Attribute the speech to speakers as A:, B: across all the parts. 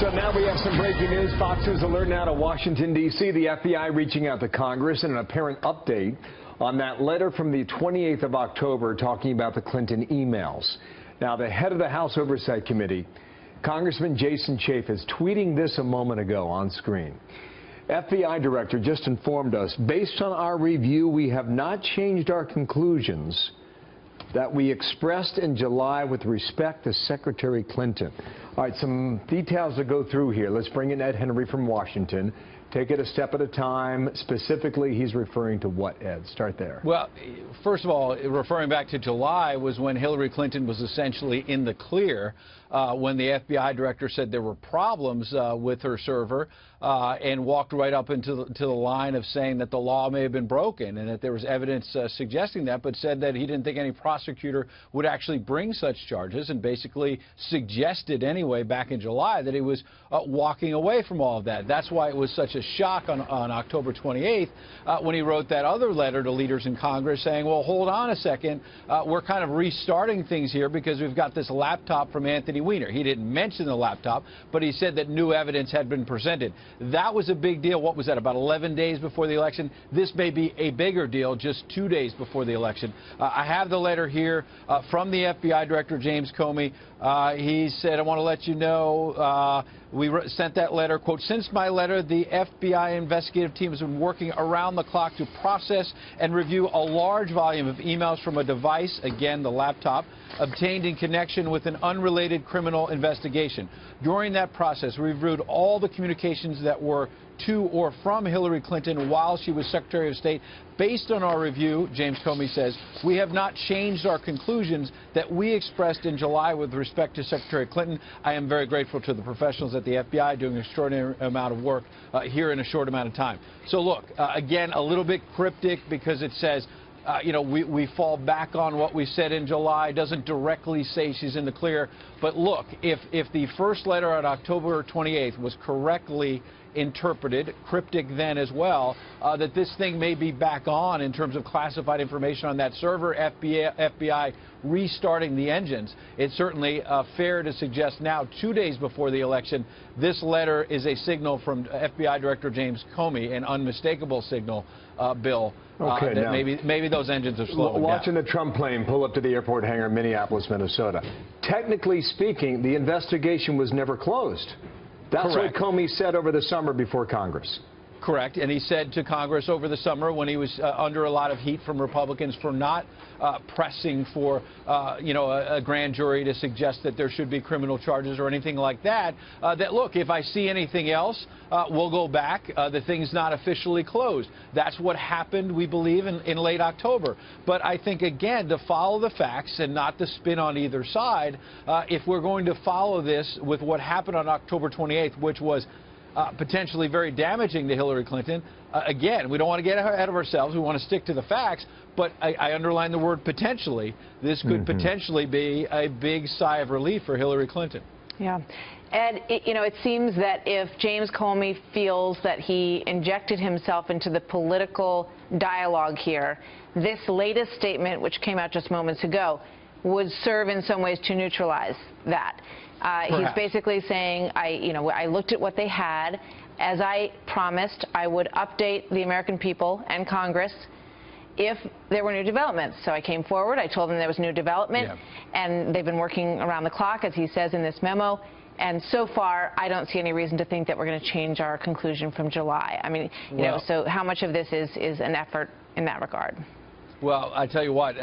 A: So now we have some breaking news. Fox News alert now to Washington, D.C. The FBI reaching out to Congress in an apparent update on that letter from the 28th of October talking about the Clinton emails. Now, the head of the House Oversight Committee, Congressman Jason Chaffetz, tweeting this a moment ago on screen. FBI director just informed us, based on our review, we have not changed our conclusions that we expressed in July with respect to Secretary Clinton. All right, some details to go through here. Let's bring in Ed Henry from Washington. Take it a step at a time. Specifically, he's referring to what, Ed? Start there.
B: Well, first of all, referring back to July was when Hillary Clinton was essentially in the clear when the FBI director said there were problems with her server and walked right up into the line of saying that the law may have been broken and that there was evidence suggesting that, but said that he didn't think any prosecutor would actually bring such charges and basically suggested anyway back in July that he was walking away from all of that. That's why it was such a shock on October 28th when he wrote that other letter to leaders in Congress saying, well, hold on a second, we're kind of restarting things here because we've got this laptop from Anthony Weiner. He didn't mention the laptop, but he said that new evidence had been presented. That was a big deal. What was that, about 11 days before the election? This may be a bigger deal just 2 days before the election. I have the letter here from the FBI Director, James Comey. He said, I want to let you know, we sent that letter, quote, since my letter, the FBI investigative team has been working around the clock to process and review a large volume of emails from a device, again, the laptop, obtained in connection with an unrelated criminal investigation. During that process, we reviewed all the communications that were to or from Hillary Clinton while she was Secretary of State. Based on our review, James Comey says, we have not changed our conclusions that we expressed in July with respect to Secretary Clinton. I am very grateful to the professionals at the FBI doing an extraordinary amount of work here in a short amount of time. So look, again, a little bit cryptic because it says, you know, we fall back on what we said in July. Doesn't directly say she's in the clear. But look, if the first letter on October 28th was correctly interpreted, cryptic then as well, that this thing may be back on in terms of classified information on that server, FBI restarting the engines. It's certainly fair to suggest now, 2 days before the election, this letter is a signal from FBI Director James Comey, an unmistakable signal, Bill,
A: okay,
B: that maybe those engines are slowing
A: Watching
B: down.
A: the Trump plane pull up to the airport hangar in Minneapolis, Minnesota. Technically speaking, the investigation was never closed. That's
B: Correct.
A: what Comey said over the summer before Congress.
B: Correct. And he said to Congress over the summer when he was under a lot of heat from Republicans for not pressing for, you know, a grand jury to suggest that there should be criminal charges or anything like that, that, look, if I see anything else, we'll go back. The thing's not officially closed. That's what happened, we believe, in late October. But I think, again, to follow the facts and not to spin on either side, if we're going to follow this with what happened on October 28th, which was potentially very damaging to Hillary Clinton. Again, we don't want to get ahead of ourselves. We want to stick to the facts. But I underline the word potentially. This could potentially be a big sigh of relief for Hillary Clinton.
C: Yeah. Ed, you know, it seems that if James Comey feels that he injected himself into the political dialogue here, this latest statement, which came out just moments ago, would serve in some ways to neutralize that. He's basically saying, I looked at what they had. As I promised, I would update the American people and Congress if there were new developments. So I came forward. I told them there was new development, and they've been working around the clock, as he says in this memo. And so far, I don't see any reason to think that we're going to change our conclusion from July. I mean, you know, so how much of this is an effort in that regard?
B: Well, I tell you what,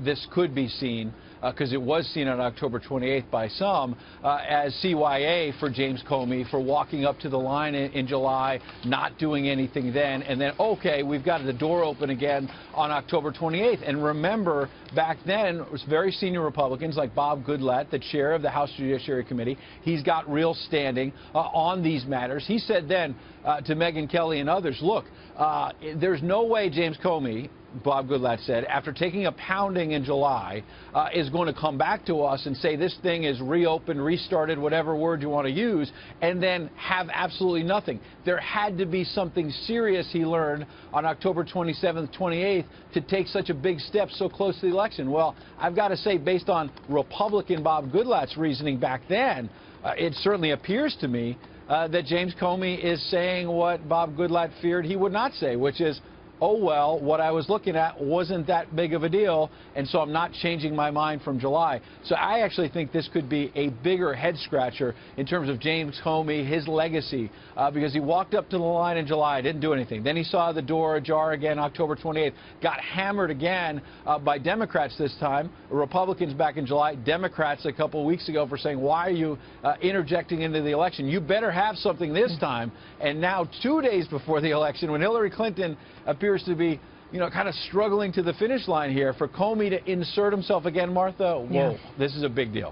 B: this could be seen, because it was seen on October 28th by some, as CYA for James Comey for walking up to the line in July, not doing anything then, and then, okay, we've got the door open again on October 28th. And remember, back then, it was very senior Republicans like Bob Goodlatte, the chair of the House Judiciary Committee. He's got real standing on these matters. He said then to Megyn Kelly and others, look, there's no way James Comey, Bob Goodlatte said, after taking a pounding in July, is going to come back to us and say this thing is reopened, restarted, whatever word you want to use, and then have absolutely nothing. There had to be something serious, he learned, on October 27th, 28th, to take such a big step so close to the election. Well, I've got to say, based on Republican Bob Goodlatte's reasoning back then, it certainly appears to me that James Comey is saying what Bob Goodlatte feared he would not say, which is, oh, well, what I was looking at wasn't that big of a deal, and so I'm not changing my mind from July. So I actually think this could be a bigger head-scratcher in terms of James Comey, his legacy, because he walked up to the line in July, didn't do anything. Then he saw the door ajar again October 28th, got hammered again by Democrats this time, Republicans back in July, Democrats a couple weeks ago for saying, why are you interjecting into the election? You better have something this time. And now 2 days before the election, when Hillary Clinton appears to be, kind of struggling to the finish line here, for Comey to insert himself again, Martha, whoa, this is a big deal.